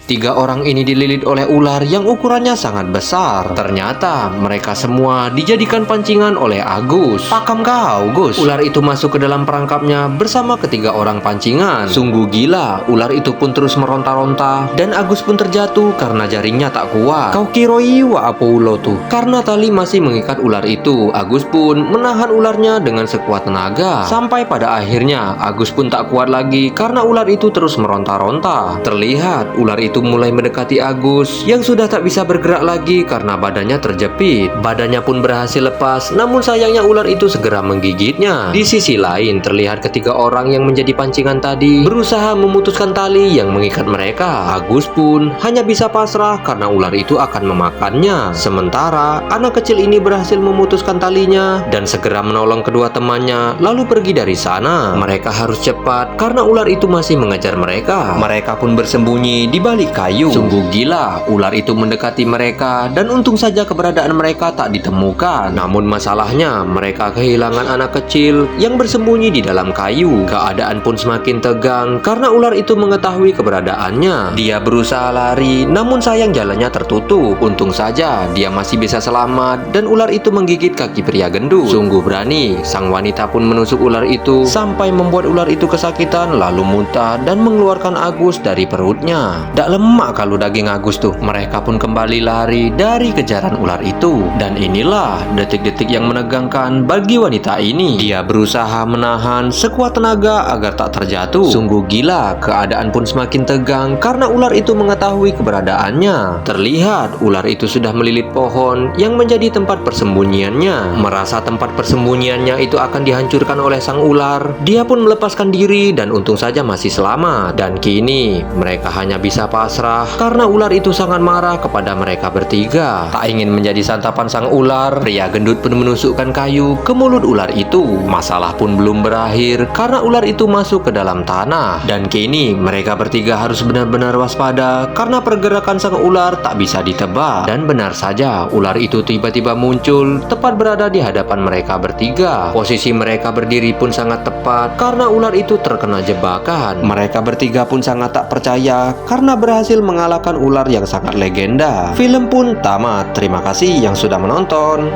Tiga orang ini dililit oleh ular yang ukurannya sangat besar. Ternyata mereka semua dijadikan pancingan oleh Agus. Pakam kau, Gus. Ular itu masuk ke dalam perangkapnya bersama ketiga orang pancingan. Sungguh gila, ular itu pun terus meronta-ronta dan Agus pun terjatuh karena jaringnya tak kuat. Kau kiroi wa apa ulo tuh? Karena tali masih mengikat ular itu, Agus pun menahan ularnya dengan sekuat tenaga. Sampai pada akhirnya Agus pun tak kuat lagi karena ular itu terus meronta-ronta. Terlihat ular itu mulai mendekati Agus yang sudah tak bisa bergerak lagi karena badannya terjepit. Badannya pun berhasil lepas, namun sayangnya ular itu segera menggigitnya. Di sisi lain terlihat ketiga orang yang menjadi pancingan tadi berusaha memutuskan tali yang mengikat mereka. Agus pun hanya bisa pasrah karena ular itu akan memakannya. Sementara anak kecil ini berhasil memutuskan talinya dan segera menolong kedua temannya lalu pergi dari sana. Mereka harus cepat karena ular itu masih mengejar mereka. Mereka pun bersembunyi di balik kayu. Sungguh gila, ular itu mendekati mereka dan untung saja keberadaan mereka tak ditemukan. Namun masalahnya mereka kehilangan anak kecil yang bersembunyi di dalam kayu. Keadaan pun semakin tegang karena ular itu mengetahui keberadaannya. Dia berusaha lari, namun sayang jalannya tertutup. Untung saja dia masih bisa selamat dan ular itu menggigit kaki pria gendut. Sungguh berani, sang wanita pun menusuk ular itu sampai membuat ular itu kesakitan lalu muntah dan mengeluarkan Agus dari perutnya. Dak lemak kalau daging Agus tuh. Mereka pun kembali lari dari kejaran ular itu. Dan inilah detik-detik yang menegangkan bagi wanita ini. Dia berusaha menahan sekuat tenaga agar tak terjatuh. Sungguh gila, keadaan pun semakin tegang karena ular itu mengetahui keberadaannya. Terlihat ular itu sudah melilit pohon yang menjadi tempat persembunyiannya. Merasa tempat persembunyiannya itu akan dihancurkan oleh sang ular, dia pun melepaskan diri dan untung saja masih selamat. Dan kini mereka hanya bisa pasrah karena ular itu sangat marah kepada mereka bertiga. Tak ingin menjadi santapan sang ular, pria gendut pun menusukkan kayu ke mulut ular itu. Masalah pun belum berakhir karena ular itu masuk ke dalam tanah. Dan kini mereka bertiga harus benar-benar waspada karena pergerakan sang ular tak bisa ditebak. Dan benar saja, ular itu tiba-tiba muncul tepat berada di hadapan mereka bertiga. Posisi mereka berdiri pun sangat tepat karena ular itu terkena jebakan. Mereka bertiga pun sangat tak percaya karena berhasil mengalahkan ular yang sangat legenda. Film pun tamat. Terima kasih yang sudah menonton.